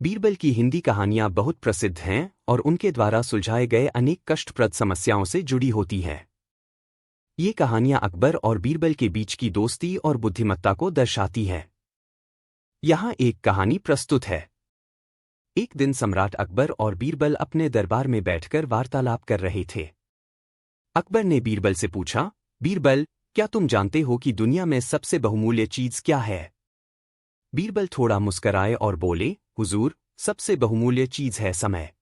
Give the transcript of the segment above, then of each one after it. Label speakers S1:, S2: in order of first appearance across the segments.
S1: बीरबल की हिंदी कहानियां बहुत प्रसिद्ध हैं और उनके द्वारा सुलझाए गए अनेक कष्टप्रद समस्याओं से जुड़ी होती हैं। ये कहानियां अकबर और बीरबल के बीच की दोस्ती और बुद्धिमत्ता को दर्शाती हैं। यहाँ एक कहानी प्रस्तुत है। एक दिन सम्राट अकबर और बीरबल अपने दरबार में बैठकर वार्तालाप कर रहे थे। अकबर ने बीरबल से पूछा, बीरबल, क्या तुम जानते हो कि दुनिया में सबसे बहुमूल्य चीज क्या है? बीरबल थोड़ा मुस्कराए और बोले, हुजूर, सबसे बहुमूल्य चीज है समय।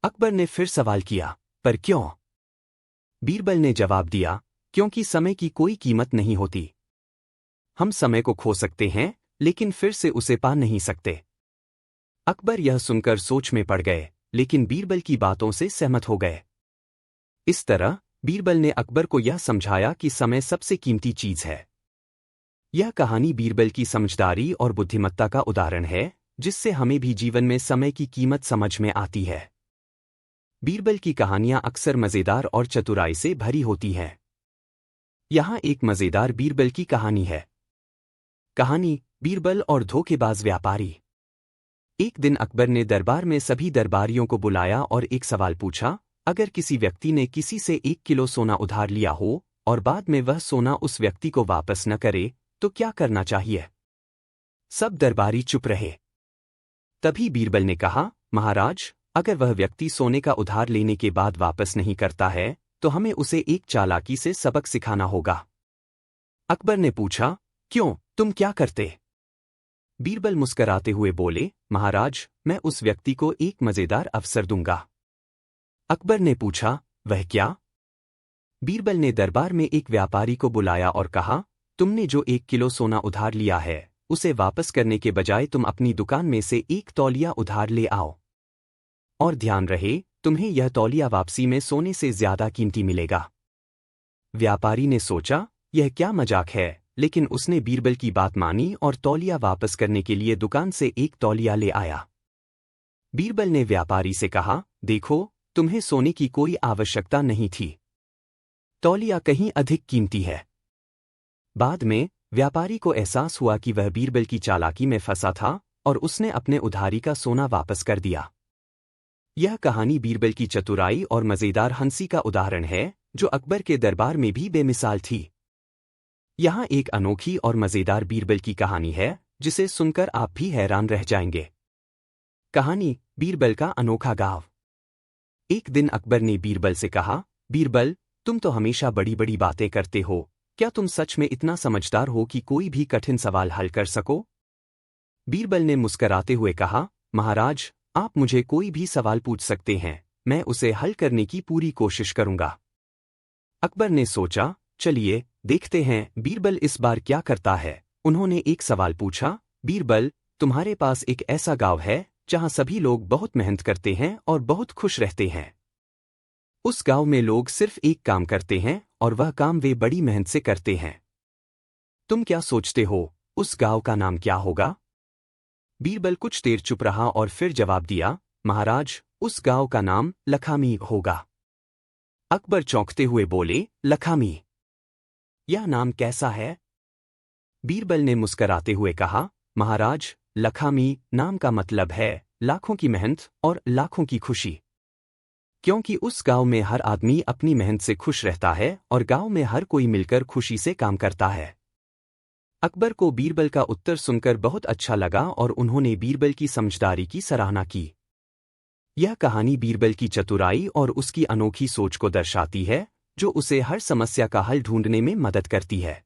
S1: अकबर ने फिर सवाल किया, पर क्यों? बीरबल ने जवाब दिया, क्योंकि समय की कोई कीमत नहीं होती। हम समय को खो सकते हैं, लेकिन फिर से उसे पा नहीं सकते। अकबर यह सुनकर सोच में पड़ गए, लेकिन बीरबल की बातों से सहमत हो गए। इस तरह बीरबल ने अकबर को यह समझाया कि समय सबसे कीमती चीज है। यह कहानी बीरबल की समझदारी और बुद्धिमत्ता का उदाहरण है, जिससे हमें भी जीवन में समय की कीमत समझ में आती है। बीरबल की कहानियां अक्सर मजेदार और चतुराई से भरी होती हैं। यहाँ एक मजेदार बीरबल की कहानी है। कहानी, बीरबल और धोखेबाज व्यापारी। एक दिन अकबर ने दरबार में सभी दरबारियों को बुलाया और एक सवाल पूछा, अगर किसी व्यक्ति ने किसी से 1 किलो सोना उधार लिया हो और बाद में वह सोना उस व्यक्ति को वापस न करे, तो क्या करना चाहिए? सब दरबारी चुप रहे। तभी बीरबल ने कहा, महाराज, अगर वह व्यक्ति सोने का उधार लेने के बाद वापस नहीं करता है, तो हमें उसे एक चालाकी से सबक सिखाना होगा। अकबर ने पूछा, क्यों, तुम क्या करते? बीरबल मुस्कराते हुए बोले, महाराज, मैं उस व्यक्ति को एक मजेदार अवसर दूंगा। अकबर ने पूछा, वह क्या? बीरबल ने दरबार में एक व्यापारी को बुलाया और कहा, तुमने जो 1 किलो सोना उधार लिया है, उसे वापस करने के बजाय तुम अपनी दुकान में से 1 तौलिया उधार ले आओ। और ध्यान रहे, तुम्हें यह तौलिया वापसी में सोने से ज्यादा कीमती मिलेगा। व्यापारी ने सोचा, यह क्या मजाक है, लेकिन उसने बीरबल की बात मानी और तौलिया वापस करने के लिए दुकान से 1 तौलिया ले आया। बीरबल ने व्यापारी से कहा, देखो, तुम्हें सोने की कोई आवश्यकता नहीं थी। तौलिया कहीं अधिक कीमती है। बाद में व्यापारी को एहसास हुआ कि वह बीरबल की चालाकी में फंसा था और उसने अपने उधारी का सोना वापस कर दिया। यह कहानी बीरबल की चतुराई और मजेदार हंसी का उदाहरण है, जो अकबर के दरबार में भी बेमिसाल थी। यहाँ एक अनोखी और मजेदार बीरबल की कहानी है, जिसे सुनकर आप भी हैरान रह जाएंगे। कहानी, बीरबल का अनोखा गाँव। एक दिन अकबर ने बीरबल से कहा, बीरबल, तुम तो हमेशा बड़ी बड़ी बातें करते हो, क्या तुम सच में इतना समझदार हो कि कोई भी कठिन सवाल हल कर सको? बीरबल ने मुस्कराते हुए कहा, महाराज, आप मुझे कोई भी सवाल पूछ सकते हैं, मैं उसे हल करने की पूरी कोशिश करूंगा। अकबर ने सोचा, चलिए देखते हैं बीरबल इस बार क्या करता है। उन्होंने एक सवाल पूछा, बीरबल, तुम्हारे पास एक ऐसा गांव है जहां सभी लोग बहुत मेहनत करते हैं और बहुत खुश रहते हैं। उस गांव में लोग सिर्फ एक काम करते हैं और वह काम वे बड़ी मेहनत से करते हैं। तुम क्या सोचते हो, उस गांव का नाम क्या होगा? बीरबल कुछ देर चुप रहा और फिर जवाब दिया, महाराज, उस गांव का नाम लखामी होगा। अकबर चौंकते हुए बोले, लखामी? यह नाम कैसा है? बीरबल ने मुस्कराते हुए कहा, महाराज, लखामी नाम का मतलब है लाखों की मेहनत और लाखों की खुशी। क्योंकि उस गांव में हर आदमी अपनी मेहनत से खुश रहता है और गांव में हर कोई मिलकर खुशी से काम करता है। अकबर को बीरबल का उत्तर सुनकर बहुत अच्छा लगा और उन्होंने बीरबल की समझदारी की सराहना की। यह कहानी बीरबल की चतुराई और उसकी अनोखी सोच को दर्शाती है, जो उसे हर समस्या का हल ढूंढने में मदद करती है।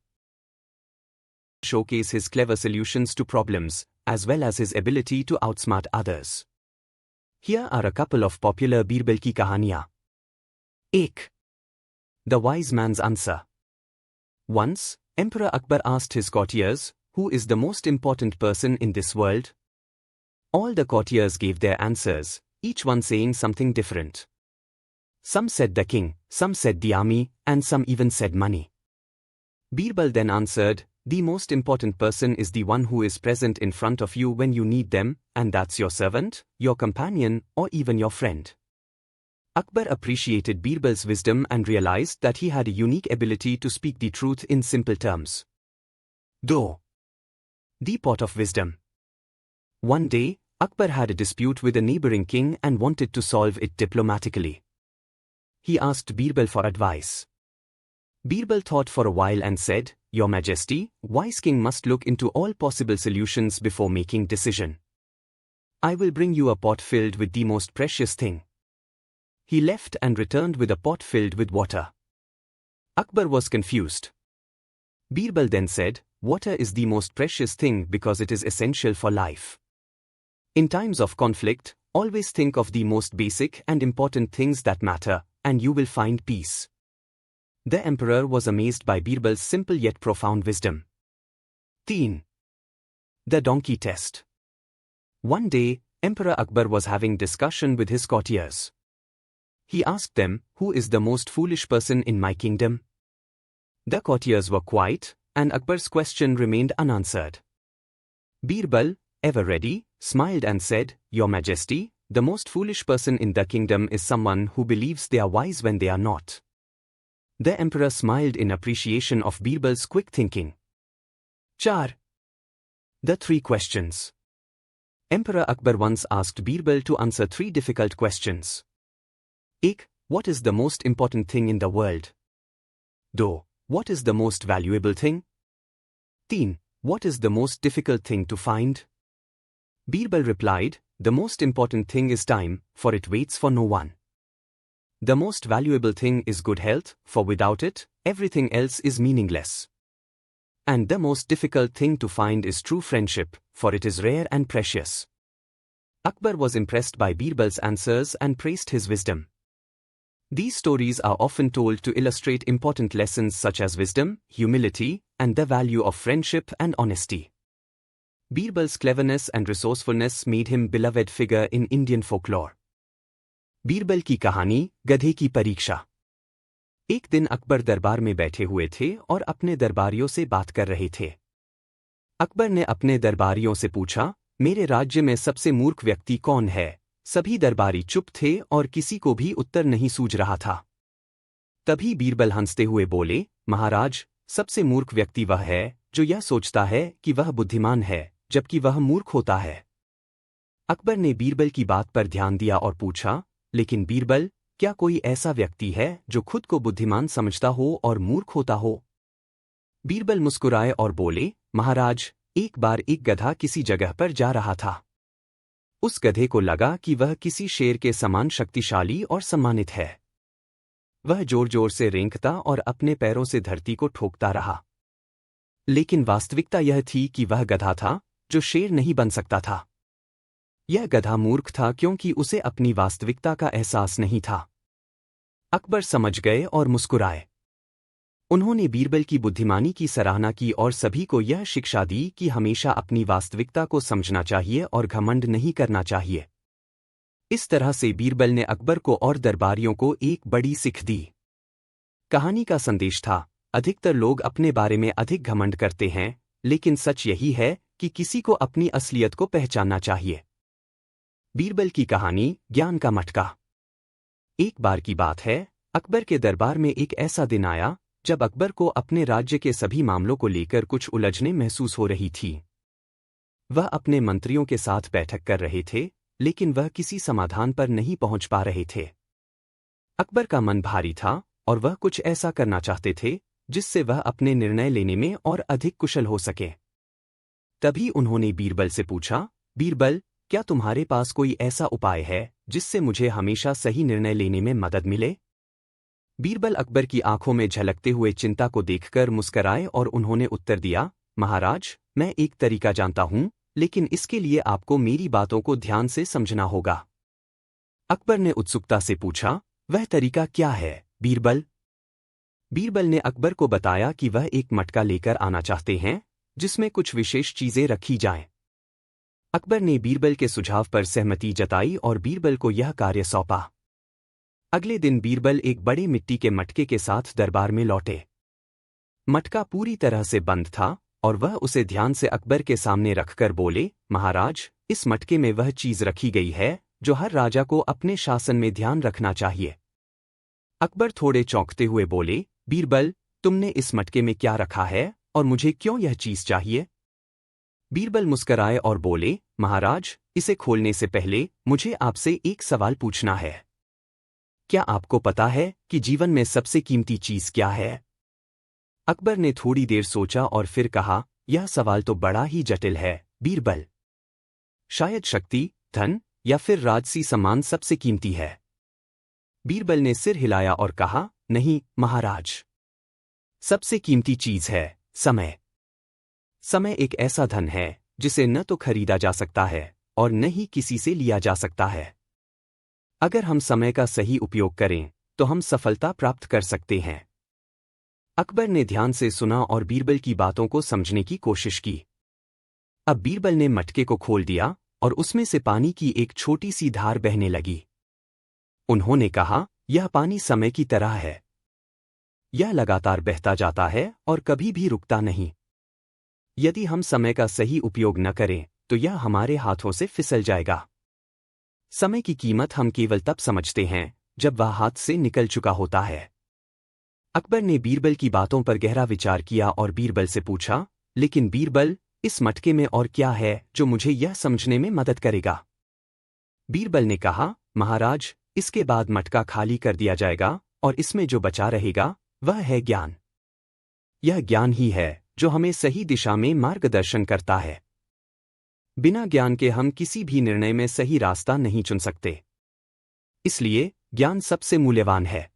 S1: Showcase his clever solutions to problems, as well as his ability to outsmart others. Here are a couple of popular Birbal की कहानियां। 1. The Wise Man's Answer. Once, Emperor Akbar asked his courtiers, who is the most important person in this world? All the courtiers gave their answers, each one saying something different. Some said the king, some said the army, and some even said money. Birbal then answered, the most important person is the one who is present in front of you when you need them, and that's your servant, your companion, or even your friend. Akbar appreciated Birbal's wisdom and realized that he had a unique ability to speak the truth in simple terms. 2. The Pot of Wisdom. One day, Akbar had a dispute with a neighboring king and wanted to solve it diplomatically. He asked Birbal for advice. Birbal thought for a while and said, "Your Majesty, wise king must look into all possible solutions before making decision. I will bring you a pot filled with the most precious thing." He left and returned with a pot filled with water. Akbar was confused. Birbal then said, "Water is the most precious thing because it is essential for life. In times of conflict, always think of the most basic and important things that matter, and you will find peace." The emperor was amazed by Birbal's simple yet profound wisdom. 3. The donkey test. One day, Emperor Akbar was having discussion with his courtiers. He asked them, "Who is the most foolish person in my kingdom?" The courtiers were quiet, and Akbar's question remained unanswered. Birbal, ever ready, smiled and said, "Your Majesty, the most foolish person in the kingdom is someone who believes they are wise when they are not." The emperor smiled in appreciation of Birbal's quick thinking. 4. The 3 questions. Emperor Akbar once asked Birbal to answer 3 difficult questions. 1. What is the most important thing in the world? 2. What is the most valuable thing? 3. What is the most difficult thing to find? Birbal replied, "The most important thing is time, for it waits for no one. The most valuable thing is good health, for without it, everything else is meaningless. And the most difficult thing to find is true friendship, for it is rare and precious." Akbar was impressed by Birbal's answers and praised his wisdom. These stories are often told to illustrate important lessons such as wisdom, humility, and the value of friendship and honesty. Birbal's cleverness and resourcefulness made him a beloved figure in Indian folklore. Birbal की कहानी, गधे की परीक्षा। एक दिन अकबर दरबार में बैठे हुए थे और अपने दरबारियों से बात कर रहे थे। अकबर ने अपने दरबारियों से पूछा, "मेरे राज्य में सबसे मूर्ख व्यक्ति कौन है?" सभी दरबारी चुप थे और किसी को भी उत्तर नहीं सूझ रहा था। तभी बीरबल हंसते हुए बोले, "महाराज, सबसे मूर्ख व्यक्ति वह है जो यह सोचता है कि वह बुद्धिमान है, जबकि वह मूर्ख होता है।" अकबर ने बीरबल की बात पर ध्यान दिया और पूछा, "लेकिन बीरबल, क्या कोई ऐसा व्यक्ति है जो खुद को बुद्धिमान समझता हो और मूर्ख होता हो?" बीरबल मुस्कुराए और बोले, "महाराज, एक बार एक गधा किसी जगह पर जा रहा था। उस गधे को लगा कि वह किसी शेर के समान शक्तिशाली और सम्मानित है। वह जोर जोर से रेंगता और अपने पैरों से धरती को ठोकता रहा। लेकिन वास्तविकता यह थी कि वह गधा था जो शेर नहीं बन सकता था। यह गधा मूर्ख था क्योंकि उसे अपनी वास्तविकता का एहसास नहीं था।" अकबर समझ गए और मुस्कुराए। उन्होंने बीरबल की बुद्धिमानी की सराहना की और सभी को यह शिक्षा दी कि हमेशा अपनी वास्तविकता को समझना चाहिए और घमंड नहीं करना चाहिए। इस तरह से बीरबल ने अकबर को और दरबारियों को एक बड़ी सीख दी। कहानी का संदेश था, अधिकतर लोग अपने बारे में अधिक घमंड करते हैं, लेकिन सच यही है कि किसी को अपनी असलियत को पहचानना चाहिए। बीरबल की कहानी, ज्ञान का मटका। एक बार की बात है, अकबर के दरबार में एक ऐसा दिन आया जब अकबर को अपने राज्य के सभी मामलों को लेकर कुछ उलझने महसूस हो रही थी। वह अपने मंत्रियों के साथ बैठक कर रहे थे, लेकिन वह किसी समाधान पर नहीं पहुंच पा रहे थे। अकबर का मन भारी था और वह कुछ ऐसा करना चाहते थे जिससे वह अपने निर्णय लेने में और अधिक कुशल हो सके। तभी उन्होंने बीरबल से पूछा, "बीरबल, क्या तुम्हारे पास कोई ऐसा उपाय है जिससे मुझे हमेशा सही निर्णय लेने में मदद मिले?" बीरबल अकबर की आंखों में झलकते हुए चिंता को देखकर मुस्कराए और उन्होंने उत्तर दिया, "महाराज, मैं एक तरीका जानता हूं, लेकिन इसके लिए आपको मेरी बातों को ध्यान से समझना होगा।" अकबर ने उत्सुकता से पूछा, "वह तरीका क्या है, बीरबल?" बीरबल ने अकबर को बताया कि वह एक मटका लेकर आना चाहते हैं जिसमें कुछ विशेष चीजें रखी जाएं। अकबर ने बीरबल के सुझाव पर सहमति जताई और बीरबल को यह कार्य सौंपा। अगले दिन बीरबल एक बड़े मिट्टी के मटके के साथ दरबार में लौटे। मटका पूरी तरह से बंद था और वह उसे ध्यान से अकबर के सामने रखकर बोले, "महाराज, इस मटके में वह चीज रखी गई है जो हर राजा को अपने शासन में ध्यान रखना चाहिए।" अकबर थोड़े चौंकते हुए बोले, "बीरबल, तुमने इस मटके में क्या रखा है और मुझे क्यों यह चीज चाहिए?" बीरबल मुस्कराए और बोले, महाराज, इसे खोलने से पहले मुझे आपसे एक सवाल पूछना है। क्या आपको पता है कि जीवन में सबसे कीमती चीज क्या है? अकबर ने थोड़ी देर सोचा और फिर कहा, यह सवाल तो बड़ा ही जटिल है, बीरबल। शायद शक्ति, धन या फिर राजसी सम्मान सबसे कीमती है। बीरबल ने सिर हिलाया और कहा, नहीं महाराज, सबसे कीमती चीज है समय। समय एक ऐसा धन है जिसे न तो खरीदा जा सकता है और न ही किसी से लिया जा सकता है। अगर हम समय का सही उपयोग करें तो हम सफलता प्राप्त कर सकते हैं। अकबर ने ध्यान से सुना और बीरबल की बातों को समझने की कोशिश की। अब बीरबल ने मटके को खोल दिया और उसमें से पानी की एक छोटी सी धार बहने लगी। उन्होंने कहा, यह पानी समय की तरह है। यह लगातार बहता जाता है और कभी भी रुकता नहीं। यदि हम समय का सही उपयोग न करें तो यह हमारे हाथों से फिसल जाएगा। समय की कीमत हम केवल तब समझते हैं जब वह हाथ से निकल चुका होता है। अकबर ने बीरबल की बातों पर गहरा विचार किया और बीरबल से पूछा, लेकिन बीरबल, इस मटके में और क्या है जो मुझे यह समझने में मदद करेगा? बीरबल ने कहा, महाराज, इसके बाद मटका खाली कर दिया जाएगा और इसमें जो बचा रहेगा वह है ज्ञान। यह ज्ञान ही है जो हमें सही दिशा में मार्गदर्शन करता है। बिना ज्ञान के हम किसी भी निर्णय में सही रास्ता नहीं चुन सकते। इसलिए ज्ञान सबसे मूल्यवान है।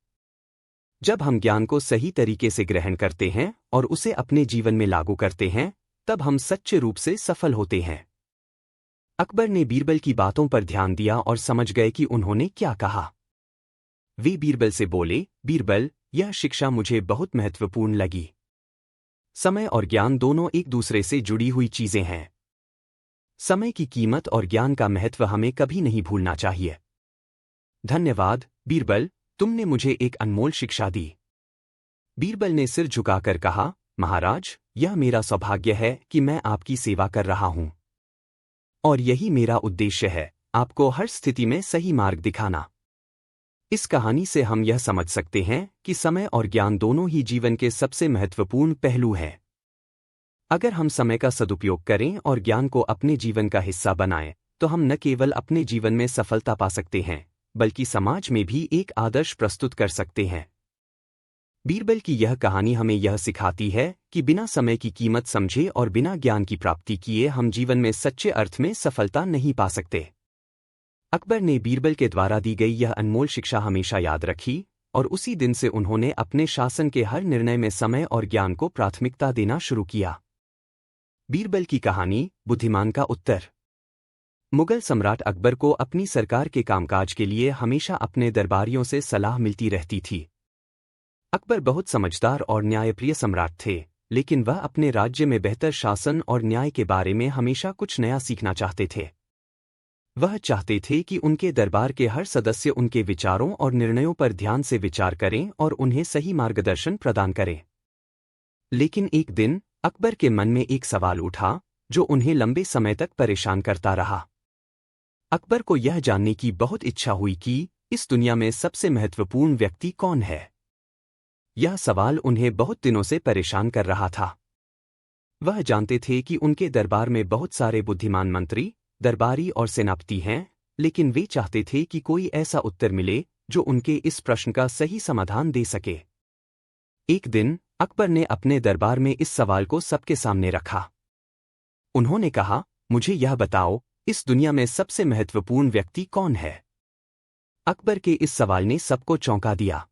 S1: जब हम ज्ञान को सही तरीके से ग्रहण करते हैं और उसे अपने जीवन में लागू करते हैं, तब हम सच्चे रूप से सफल होते हैं। अकबर ने बीरबल की बातों पर ध्यान दिया और समझ गए कि उन्होंने क्या कहा। वे बीरबल से बोले, बीरबल, यह शिक्षा मुझे बहुत महत्वपूर्ण लगी। समय और ज्ञान दोनों एक दूसरे से जुड़ी हुई चीजें हैं। समय की कीमत और ज्ञान का महत्व हमें कभी नहीं भूलना चाहिए। धन्यवाद, बीरबल, तुमने मुझे एक अनमोल शिक्षा दी। बीरबल ने सिर झुकाकर कहा, महाराज, यह मेरा सौभाग्य है कि मैं आपकी सेवा कर रहा हूं। और यही मेरा उद्देश्य है, आपको हर स्थिति में सही मार्ग दिखाना। इस कहानी से हम यह समझ सकते हैं कि समय और ज्ञान दोनों ही जीवन के सबसे महत्वपूर्ण पहलू हैं। अगर हम समय का सदुपयोग करें और ज्ञान को अपने जीवन का हिस्सा बनाएं, तो हम न केवल अपने जीवन में सफलता पा सकते हैं, बल्कि समाज में भी एक आदर्श प्रस्तुत कर सकते हैं। बीरबल की यह कहानी हमें यह सिखाती है कि बिना समय की कीमत समझे और बिना ज्ञान की प्राप्ति किए हम जीवन में सच्चे अर्थ में सफलता नहीं पा सकते। अकबर ने बीरबल के द्वारा दी गई यह अनमोल शिक्षा हमेशा याद रखी और उसी दिन से उन्होंने अपने शासन के हर निर्णय में समय और ज्ञान को प्राथमिकता देना शुरू किया। बीरबल की कहानी, बुद्धिमान का उत्तर। मुगल सम्राट अकबर को अपनी सरकार के कामकाज के लिए हमेशा अपने दरबारियों से सलाह मिलती रहती थी। अकबर बहुत समझदार और न्यायप्रिय सम्राट थे, लेकिन वह अपने राज्य में बेहतर शासन और न्याय के बारे में हमेशा कुछ नया सीखना चाहते थे। वह चाहते थे कि उनके दरबार के हर सदस्य उनके विचारों और निर्णयों पर ध्यान से विचार करें और उन्हें सही मार्गदर्शन प्रदान करें। लेकिन एक दिन अकबर के मन में एक सवाल उठा जो उन्हें लंबे समय तक परेशान करता रहा। अकबर को यह जानने की बहुत इच्छा हुई कि इस दुनिया में सबसे महत्वपूर्ण व्यक्ति कौन है। यह सवाल उन्हें बहुत दिनों से परेशान कर रहा था। वह जानते थे कि उनके दरबार में बहुत सारे बुद्धिमान मंत्री, दरबारी और सेनापति हैं, लेकिन वे चाहते थे कि कोई ऐसा उत्तर मिले जो उनके इस प्रश्न का सही समाधान दे सके। एक दिन अकबर ने अपने दरबार में इस सवाल को सबके सामने रखा। उन्होंने कहा, मुझे यह बताओ, इस दुनिया में सबसे महत्वपूर्ण व्यक्ति कौन है? अकबर के इस सवाल ने सबको चौंका दिया।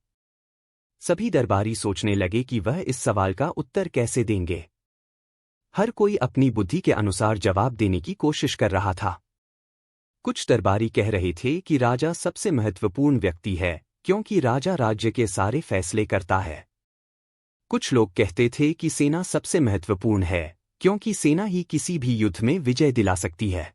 S1: सभी दरबारी सोचने लगे कि वह इस सवाल का उत्तर कैसे देंगे। हर कोई अपनी बुद्धि के अनुसार जवाब देने की कोशिश कर रहा था। कुछ दरबारी कह रहे थे कि राजा सबसे महत्वपूर्ण व्यक्ति है क्योंकि राजा राज्य के सारे फैसले करता है। कुछ लोग कहते थे कि सेना सबसे महत्वपूर्ण है क्योंकि सेना ही किसी भी युद्ध में विजय दिला सकती है।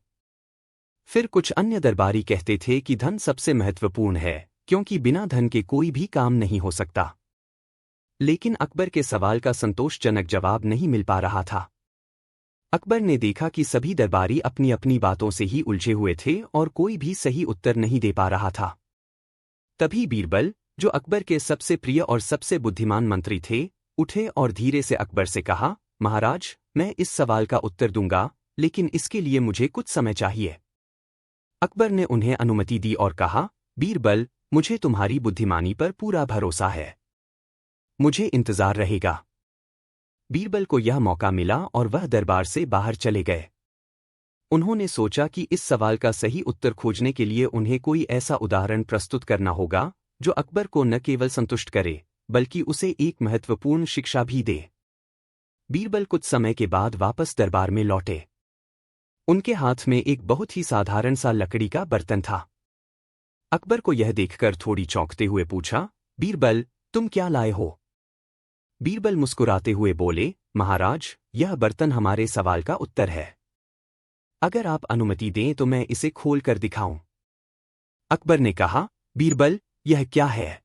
S1: फिर कुछ अन्य दरबारी कहते थे कि धन सबसे महत्वपूर्ण है क्योंकि बिना धन के कोई भी काम नहीं हो सकता। लेकिन अकबर के सवाल का संतोषजनक जवाब नहीं मिल पा रहा था। अकबर ने देखा कि सभी दरबारी अपनी अपनी बातों से ही उलझे हुए थे और कोई भी सही उत्तर नहीं दे पा रहा था। तभी बीरबल, जो अकबर के सबसे प्रिय और सबसे बुद्धिमान मंत्री थे, उठे और धीरे से अकबर से कहा, महाराज, मैं इस सवाल का उत्तर दूंगा, लेकिन इसके लिए मुझे कुछ समय चाहिए। अकबर ने उन्हें अनुमति दी और कहा, बीरबल, मुझे तुम्हारी बुद्धिमानी पर पूरा भरोसा है। मुझे इंतजार रहेगा। बीरबल को यह मौका मिला और वह दरबार से बाहर चले गए। उन्होंने सोचा कि इस सवाल का सही उत्तर खोजने के लिए उन्हें कोई ऐसा उदाहरण प्रस्तुत करना होगा जो अकबर को न केवल संतुष्ट करे बल्कि उसे एक महत्वपूर्ण शिक्षा भी दे। बीरबल कुछ समय के बाद वापस दरबार में लौटे। उनके हाथ में एक बहुत ही साधारण सा लकड़ी का बर्तन था। अकबर को यह देखकर थोड़ी चौंकते हुए पूछा, बीरबल, तुम क्या लाए हो? बीरबल मुस्कुराते हुए बोले, महाराज, यह बर्तन हमारे सवाल का उत्तर है। अगर आप अनुमति दें तो मैं इसे खोल कर दिखाऊं। अकबर ने कहा, बीरबल, यह क्या है?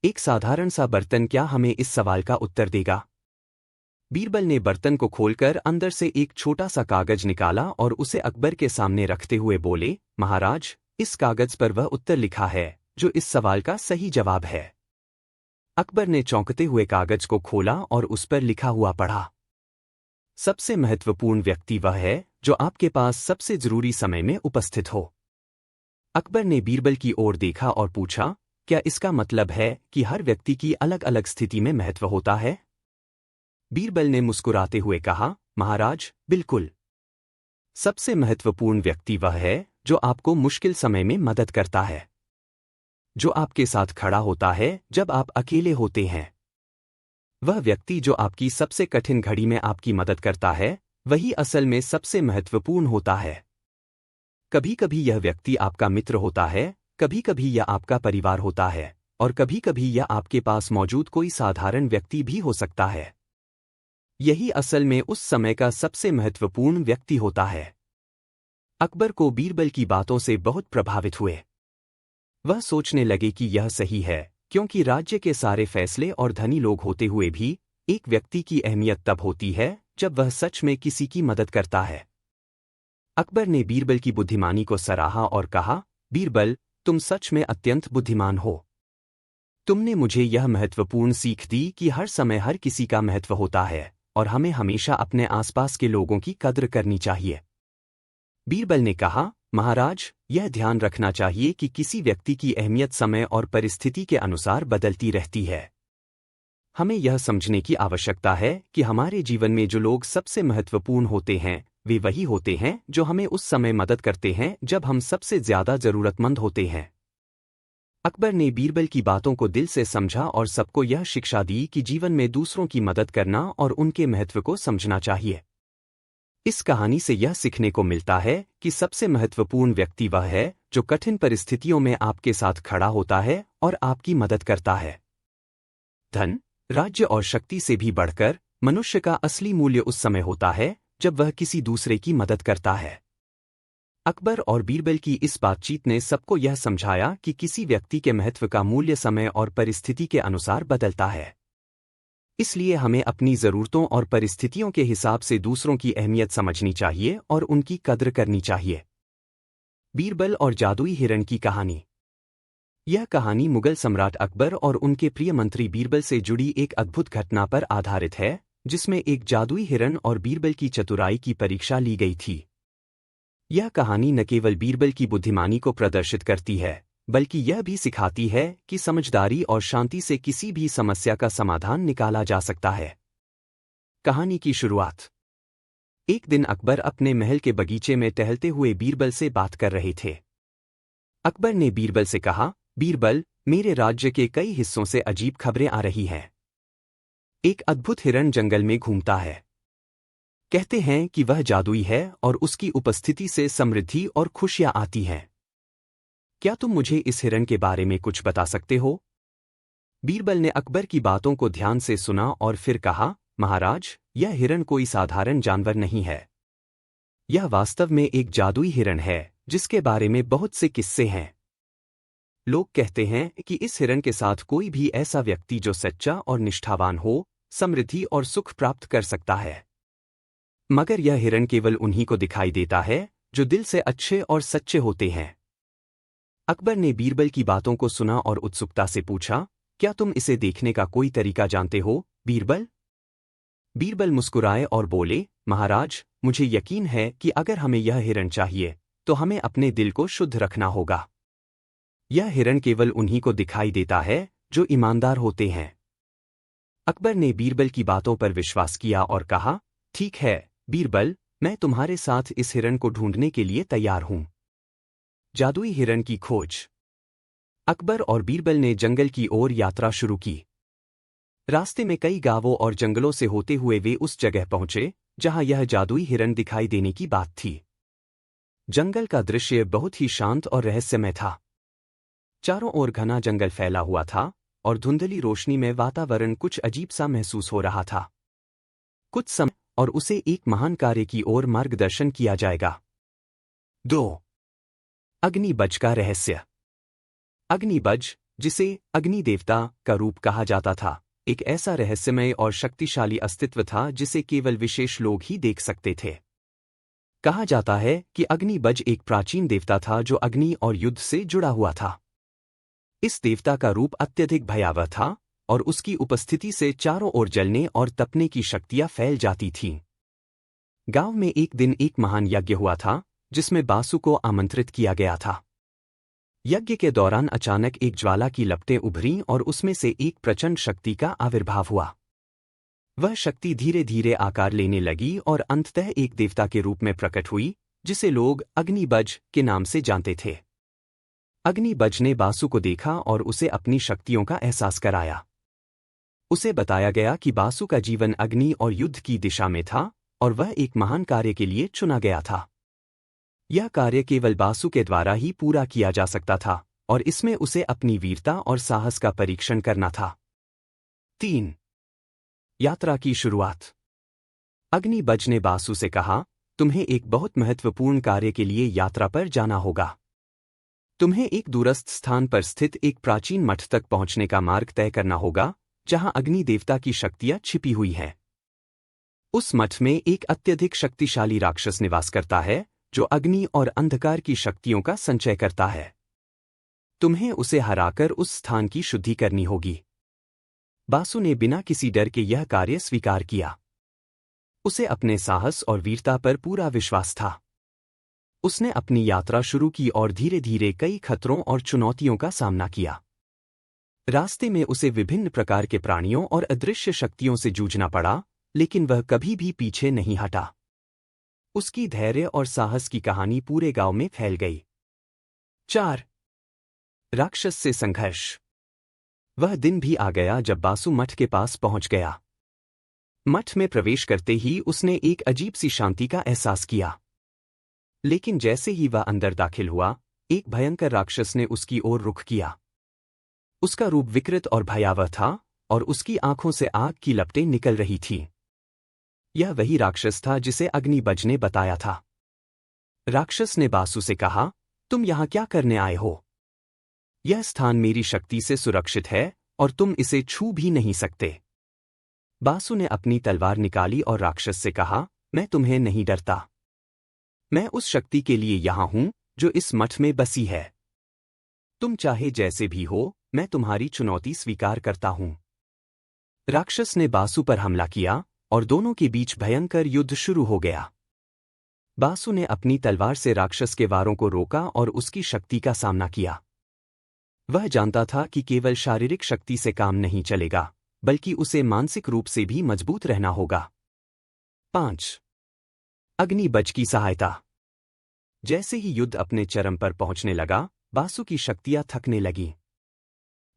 S1: एक साधारण सा बर्तन क्या हमें इस सवाल का उत्तर देगा? बीरबल ने बर्तन को खोलकर अंदर से एक छोटा सा कागज निकाला और उसे अकबर के सामने रखते हुए बोले, महाराज, इस कागज पर वह उत्तर लिखा है जो इस सवाल का सही जवाब है। अकबर ने चौंकते हुए कागज को खोला और उस पर लिखा हुआ पढ़ा, सबसे महत्वपूर्ण व्यक्ति वह है जो आपके पास सबसे जरूरी समय में उपस्थित हो। अकबर ने बीरबल की ओर देखा और पूछा, क्या इसका मतलब है कि हर व्यक्ति की अलग अलग स्थिति में महत्व होता है? बीरबल ने मुस्कुराते हुए कहा, महाराज, बिल्कुल। सबसे महत्वपूर्ण व्यक्ति वह है जो आपको मुश्किल समय में मदद करता है, जो आपके साथ खड़ा होता है जब आप अकेले होते हैं। वह व्यक्ति जो आपकी सबसे कठिन घड़ी में आपकी मदद करता है, वही असल में सबसे महत्वपूर्ण होता है। कभी कभी यह व्यक्ति आपका मित्र होता है, कभी कभी यह आपका परिवार होता है, और कभी कभी यह आपके पास मौजूद कोई साधारण व्यक्ति भी हो सकता है। यही असल में उस समय का सबसे महत्वपूर्ण व्यक्ति होता है। अकबर को बीरबल की बातों से बहुत प्रभावित हुए। वह सोचने लगे कि यह सही है, क्योंकि राज्य के सारे फैसले और धनी लोग होते हुए भी एक व्यक्ति की अहमियत तब होती है जब वह सच में किसी की मदद करता है। अकबर ने बीरबल की बुद्धिमानी को सराहा और कहा, बीरबल, तुम सच में अत्यंत बुद्धिमान हो। तुमने मुझे यह महत्वपूर्ण सीख दी कि हर समय हर किसी का महत्व होता है और हमें हमेशा अपने आसपास के लोगों की कद्र करनी चाहिए। बीरबल ने कहा, महाराज, यह ध्यान रखना चाहिए कि किसी व्यक्ति की अहमियत समय और परिस्थिति के अनुसार बदलती रहती है। हमें यह समझने की आवश्यकता है कि हमारे जीवन में जो लोग सबसे महत्वपूर्ण होते हैं, वे वही होते हैं जो हमें उस समय मदद करते हैं जब हम सबसे ज्यादा जरूरतमंद होते हैं। अकबर ने बीरबल की बातों को दिल से समझा और सबको यह शिक्षा दी कि जीवन में दूसरों की मदद करना और उनके महत्व को समझना चाहिए। इस कहानी से यह सीखने को मिलता है कि सबसे महत्वपूर्ण व्यक्ति वह है जो कठिन परिस्थितियों में आपके साथ खड़ा होता है और आपकी मदद करता है। धन, राज्य और शक्ति से भी बढ़कर मनुष्य का असली मूल्य उस समय होता है जब वह किसी दूसरे की मदद करता है। अकबर और बीरबल की इस बातचीत ने सबको यह समझाया कि किसी व्यक्ति के महत्व का मूल्य समय और परिस्थिति के अनुसार बदलता है। इसलिए हमें अपनी ज़रूरतों और परिस्थितियों के हिसाब से दूसरों की अहमियत समझनी चाहिए और उनकी कद्र करनी चाहिए। बीरबल और जादुई हिरण की कहानी। यह कहानी मुगल सम्राट अकबर और उनके प्रिय मंत्री बीरबल से जुड़ी एक अद्भुत घटना पर आधारित है, जिसमें एक जादुई हिरण और बीरबल की चतुराई की परीक्षा ली गई थी। यह कहानी न केवल बीरबल की बुद्धिमानी को प्रदर्शित करती है, बल्कि यह भी सिखाती है कि समझदारी और शांति से किसी भी समस्या का समाधान निकाला जा सकता है। कहानी की शुरुआत। एक दिन अकबर अपने महल के बगीचे में टहलते हुए बीरबल से बात कर रहे थे। अकबर ने बीरबल से कहा, बीरबल, मेरे राज्य के कई हिस्सों से अजीब खबरें आ रही हैं। एक अद्भुत हिरण जंगल में घूमता है। कहते हैं कि वह जादुई है और उसकी उपस्थिति से समृद्धि और खुशियां आती हैं। क्या तुम मुझे इस हिरण के बारे में कुछ बता सकते हो? बीरबल ने अकबर की बातों को ध्यान से सुना और फिर कहा, महाराज, यह हिरण कोई साधारण जानवर नहीं है। यह वास्तव में एक जादुई हिरण है जिसके बारे में बहुत से किस्से हैं। लोग कहते हैं कि इस हिरण के साथ कोई भी ऐसा व्यक्ति जो सच्चा और निष्ठावान हो, समृद्धि और सुख प्राप्त कर सकता है। मगर यह हिरण केवल उन्हीं को दिखाई देता है जो दिल से अच्छे और सच्चे होते हैं। अकबर ने बीरबल की बातों को सुना और उत्सुकता से पूछा, क्या तुम इसे देखने का कोई तरीका जानते हो, बीरबल? बीरबल मुस्कुराए और बोले, महाराज, मुझे यकीन है कि अगर हमें यह हिरण चाहिए तो हमें अपने दिल को शुद्ध रखना होगा। यह हिरण केवल उन्हीं को दिखाई देता है जो ईमानदार होते हैं। अकबर ने बीरबल की बातों पर विश्वास किया और कहा, ठीक है बीरबल, मैं तुम्हारे साथ इस हिरण को ढूंढने के लिए तैयार हूं। जादुई हिरण की खोज। अकबर और बीरबल ने जंगल की ओर यात्रा शुरू की। रास्ते में कई गांवों और जंगलों से होते हुए वे उस जगह पहुंचे जहां यह जादुई हिरण दिखाई देने की बात थी। जंगल का दृश्य बहुत ही शांत और रहस्यमय था। चारों ओर घना जंगल फैला हुआ था और धुंधली रोशनी में वातावरण कुछ अजीब सा महसूस हो रहा था। कुछ समय और उसे एक महान कार्य की ओर मार्गदर्शन किया जाएगा। 2. अग्निबज का रहस्य। अग्निबज, जिसे अग्नि देवता का रूप कहा जाता था, एक ऐसा रहस्यमय और शक्तिशाली अस्तित्व था जिसे केवल विशेष लोग ही देख सकते थे। कहा जाता है कि अग्निबज एक प्राचीन देवता था जो अग्नि और युद्ध से जुड़ा हुआ था। इस देवता का रूप अत्यधिक भयावह था और उसकी उपस्थिति से चारों ओर जलने और तपने की शक्तियां फैल जाती थीं। गांव में एक दिन एक महान यज्ञ हुआ था जिसमें बासु को आमंत्रित किया गया था। यज्ञ के दौरान अचानक एक ज्वाला की लपटें उभरीं और उसमें से एक प्रचंड शक्ति का आविर्भाव हुआ। वह शक्ति धीरे धीरे आकार लेने लगी और अंततः एक देवता के रूप में प्रकट हुई जिसे लोग अग्निबज के नाम से जानते थे। अग्निबज ने बासु को देखा और उसे अपनी शक्तियों का एहसास कराया। उसे बताया गया कि बासु का जीवन अग्नि और युद्ध की दिशा में था और वह एक महान कार्य के लिए चुना गया था। यह कार्य केवल बासु के द्वारा ही पूरा किया जा सकता था और इसमें उसे अपनी वीरता और साहस का परीक्षण करना था। 3. यात्रा की शुरुआत। अग्निबज ने बासु से कहा, तुम्हें एक बहुत महत्वपूर्ण कार्य के लिए यात्रा पर जाना होगा। तुम्हें एक दूरस्थ स्थान पर स्थित एक प्राचीन मठ तक पहुंचने का मार्ग तय करना होगा जहां अग्नि देवता की शक्तियां छिपी हुई हैं। उस मठ में एक अत्यधिक शक्तिशाली राक्षस निवास करता है जो अग्नि और अंधकार की शक्तियों का संचय करता है। तुम्हें उसे हराकर उस स्थान की शुद्धि करनी होगी। बासु ने बिना किसी डर के यह कार्य स्वीकार किया। उसे अपने साहस और वीरता पर पूरा विश्वास था। उसने अपनी यात्रा शुरू की और धीरे धीरे कई खतरों और चुनौतियों का सामना किया। रास्ते में उसे विभिन्न प्रकार के प्राणियों और अदृश्य शक्तियों से जूझना पड़ा, लेकिन वह कभी भी पीछे नहीं हटा। उसकी धैर्य और साहस की कहानी पूरे गांव में फैल गई। 4. राक्षस से संघर्ष। वह दिन भी आ गया जब बासु मठ के पास पहुंच गया। मठ में प्रवेश करते ही उसने एक अजीब सी शांति का एहसास किया। लेकिन जैसे ही वह अंदर दाखिल हुआ, एक भयंकर राक्षस ने उसकी ओर रुख किया। उसका रूप विकृत और भयावह था और उसकी आंखों से आग की लपटें निकल रही थीं। यह वही राक्षस था जिसे अग्निबज ने बताया था। राक्षस ने बासु से कहा, तुम यहां क्या करने आए हो? यह स्थान मेरी शक्ति से सुरक्षित है और तुम इसे छू भी नहीं सकते। बासु ने अपनी तलवार निकाली और राक्षस से कहा, मैं तुम्हें नहीं डरता। मैं उस शक्ति के लिए यहां हूं जो इस मठ में बसी है। तुम चाहे जैसे भी हो, मैं तुम्हारी चुनौती स्वीकार करता हूं। राक्षस ने बासु पर हमला किया और दोनों के बीच भयंकर युद्ध शुरू हो गया। बासु ने अपनी तलवार से राक्षस के वारों को रोका और उसकी शक्ति का सामना किया। वह जानता था कि केवल शारीरिक शक्ति से काम नहीं चलेगा, बल्कि उसे मानसिक रूप से भी मजबूत रहना होगा। 5. अग्निबज की सहायता। जैसे ही युद्ध अपने चरम पर पहुंचने लगा, बासु की शक्तियां थकने लगीं।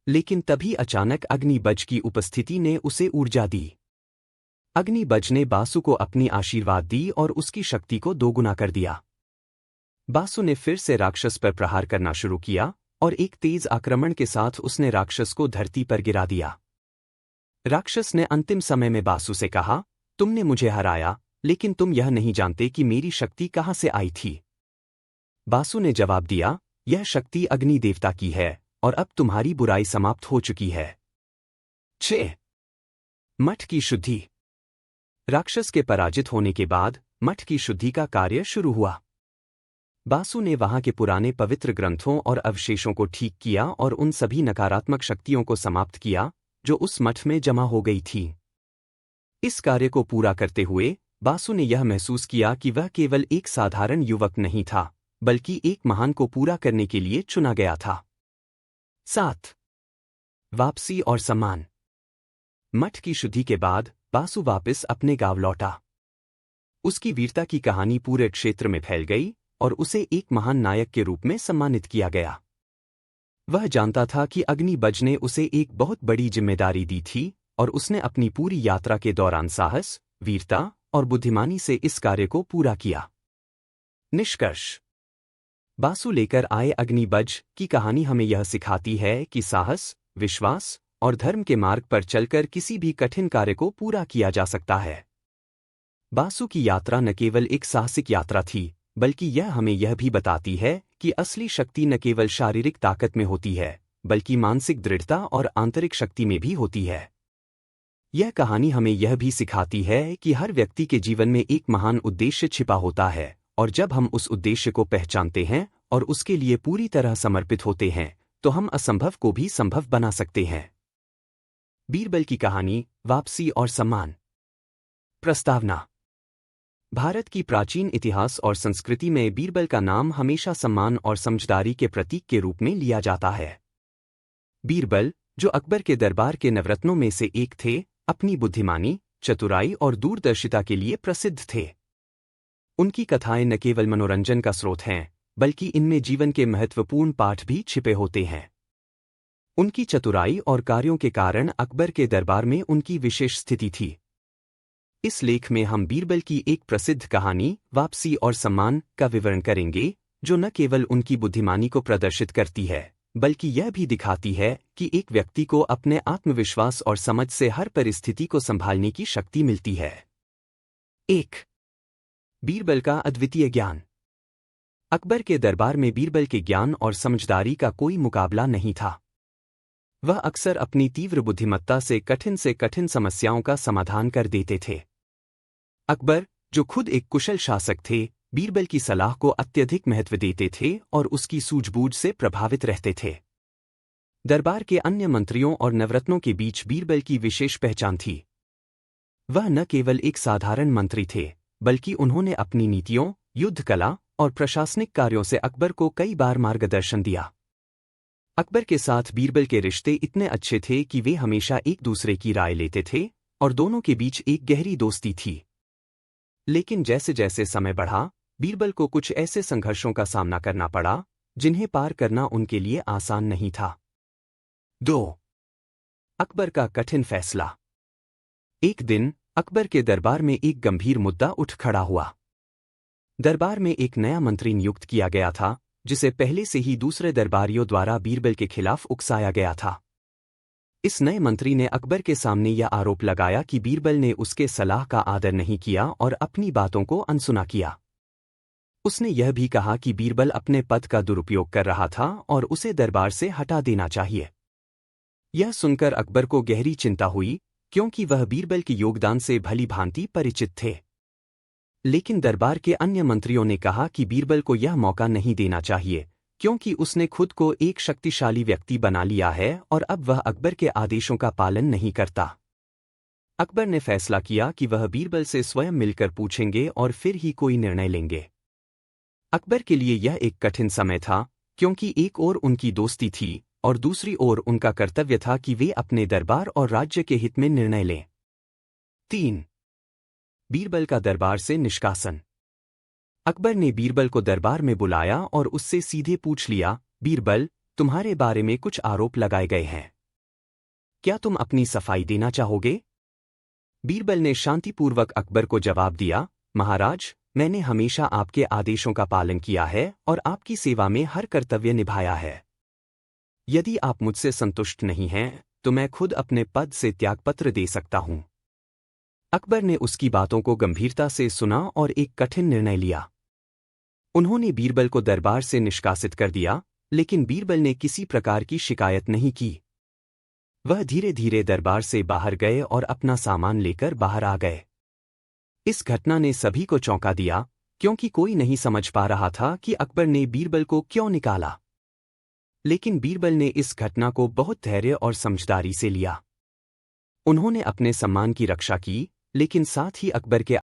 S1: लेकिन तभी अचानक अग्निबज की उपस्थिति ने उसे ऊर्जा दी। अग्निबज ने बासु को अपनी आशीर्वाद दी और उसकी शक्ति को दोगुना कर दिया। बासु ने फिर से राक्षस पर प्रहार करना शुरू किया और एक तेज आक्रमण के साथ उसने राक्षस को धरती पर गिरा दिया। राक्षस ने अंतिम समय में बासु से कहा, तुमने मुझे हराया, लेकिन तुम यह नहीं जानते कि मेरी शक्ति कहां से आई थी। बासु ने जवाब दिया, यह शक्ति अग्नि देवता की है और अब तुम्हारी बुराई समाप्त हो चुकी है। 6. मठ की शुद्धि। राक्षस के पराजित होने के बाद मठ की शुद्धि का कार्य शुरू हुआ। बासु ने वहां के पुराने पवित्र ग्रंथों और अवशेषों को ठीक किया और उन सभी नकारात्मक शक्तियों को समाप्त किया जो उस मठ में जमा हो गई थीं। इस कार्य को पूरा करते हुए बासु ने यह महसूस किया कि वह केवल एक साधारण युवक नहीं था, बल्कि एक महान को पूरा करने के लिए चुना गया था। 7. वापसी और सम्मान। मठ की शुद्धि के बाद बासु वापस अपने गांव लौटा। उसकी वीरता की कहानी पूरे क्षेत्र में फैल गई और उसे एक महान नायक के रूप में सम्मानित किया गया। वह जानता था कि अग्निबज ने उसे एक बहुत बड़ी जिम्मेदारी दी थी और उसने अपनी पूरी यात्रा के दौरान साहस, वीरता और बुद्धिमानी से इस कार्य को पूरा किया। निष्कर्ष। बासु लेकर आए अग्निबज की कहानी हमें यह सिखाती है कि साहस, विश्वास और धर्म के मार्ग पर चलकर किसी भी कठिन कार्य को पूरा किया जा सकता है। बासु की यात्रा न केवल एक साहसिक यात्रा थी, बल्कि यह हमें यह भी बताती है कि असली शक्ति न केवल शारीरिक ताकत में होती है, बल्कि मानसिक दृढ़ता और आंतरिक शक्ति में भी होती है। यह कहानी हमें यह भी सिखाती है कि हर व्यक्ति के जीवन में एक महान उद्देश्य छिपा होता है, और जब हम उस उद्देश्य को पहचानते हैं और उसके लिए पूरी तरह समर्पित होते हैं, तो हम असंभव को भी संभव बना सकते हैं। बीरबल की कहानी, वापसी और सम्मान। प्रस्तावना। भारत की प्राचीन इतिहास और संस्कृति में बीरबल का नाम हमेशा सम्मान और समझदारी के प्रतीक के रूप में लिया जाता है। बीरबल, जो अकबर के दरबार के नवरत्नों में से एक थे, अपनी बुद्धिमानी, चतुराई और दूरदर्शिता के लिए प्रसिद्ध थे। उनकी कथाएं न केवल मनोरंजन का स्रोत हैं, बल्कि इनमें जीवन के महत्वपूर्ण पाठ भी छिपे होते हैं। उनकी चतुराई और कार्यों के कारण अकबर के दरबार में उनकी विशेष स्थिति थी। इस लेख में हम बीरबल की एक प्रसिद्ध कहानी, वापसी और सम्मान, का विवरण करेंगे, जो न केवल उनकी बुद्धिमानी को प्रदर्शित करती है, बल्कि यह भी दिखाती है कि एक व्यक्ति को अपने आत्मविश्वास और समझ से हर परिस्थिति को संभालने की शक्ति मिलती है। 1. बीरबल का अद्वितीय ज्ञान। अकबर के दरबार में बीरबल के ज्ञान और समझदारी का कोई मुकाबला नहीं था। वह अक्सर अपनी तीव्र बुद्धिमत्ता से कठिन समस्याओं का समाधान कर देते थे। अकबर, जो खुद एक कुशल शासक थे, बीरबल की सलाह को अत्यधिक महत्व देते थे और उसकी सूझबूझ से प्रभावित रहते थे। दरबार के अन्य मंत्रियों और नवरत्नों के बीच बीरबल की विशेष पहचान थी। वह न केवल एक साधारण मंत्री थे, बल्कि उन्होंने अपनी नीतियों, युद्ध कला और प्रशासनिक कार्यों से अकबर को कई बार मार्गदर्शन दिया। अकबर के साथ बीरबल के रिश्ते इतने अच्छे थे कि वे हमेशा एक दूसरे की राय लेते थे और दोनों के बीच एक गहरी दोस्ती थी। लेकिन जैसे जैसे समय बढ़ा, बीरबल को कुछ ऐसे संघर्षों का सामना करना पड़ा, जिन्हें पार करना उनके लिए आसान नहीं था। 2. अकबर का कठिन फैसला। एक दिन अकबर के दरबार में एक गंभीर मुद्दा उठ खड़ा हुआ। दरबार में एक नया मंत्री नियुक्त किया गया था, जिसे पहले से ही दूसरे दरबारियों द्वारा बीरबल के खिलाफ उकसाया गया था। इस नए मंत्री ने अकबर के सामने यह आरोप लगाया कि बीरबल ने उसके सलाह का आदर नहीं किया और अपनी बातों को अनसुना किया। उसने यह भी कहा कि बीरबल अपने पद का दुरुपयोग कर रहा था और उसे दरबार से हटा देना चाहिए। यह सुनकर अकबर को गहरी चिंता हुई, क्योंकि वह बीरबल के योगदान से भली भांति परिचित थे। लेकिन दरबार के अन्य मंत्रियों ने कहा कि बीरबल को यह मौका नहीं देना चाहिए, क्योंकि उसने खुद को एक शक्तिशाली व्यक्ति बना लिया है और अब वह अकबर के आदेशों का पालन नहीं करता। अकबर ने फैसला किया कि वह बीरबल से स्वयं मिलकर पूछेंगे और फिर ही कोई निर्णय लेंगे। अकबर के लिए यह एक कठिन समय था, क्योंकि एक ओर उनकी दोस्ती थी और दूसरी ओर उनका कर्तव्य था कि वे अपने दरबार और राज्य के हित में निर्णय लें। 3. बीरबल का दरबार से निष्कासन। अकबर ने बीरबल को दरबार में बुलाया और उससे सीधे पूछ लिया, बीरबल, तुम्हारे बारे में कुछ आरोप लगाए गए हैं। क्या तुम अपनी सफाई देना चाहोगे? बीरबल ने शांतिपूर्वक अकबर को जवाब दिया, महाराज, मैंने हमेशा आपके आदेशों का पालन किया है और आपकी सेवा में हर कर्तव्य निभाया है। यदि आप मुझसे संतुष्ट नहीं हैं, तो मैं खुद अपने पद से त्यागपत्र दे सकता हूं। अकबर ने उसकी बातों को गंभीरता से सुना और एक कठिन निर्णय लिया। उन्होंने बीरबल को दरबार से निष्कासित कर दिया, लेकिन बीरबल ने किसी प्रकार की शिकायत नहीं की। वह धीरे धीरे दरबार से बाहर गए और अपना सामान लेकर बाहर आ गए। इस घटना ने सभी को चौंका दिया, क्योंकि कोई नहीं समझ पा रहा था कि अकबर ने बीरबल को क्यों निकाला। लेकिन बीरबल ने इस घटना को बहुत धैर्य और समझदारी से लिया। उन्होंने अपने सम्मान की रक्षा की, लेकिन साथ ही अकबर के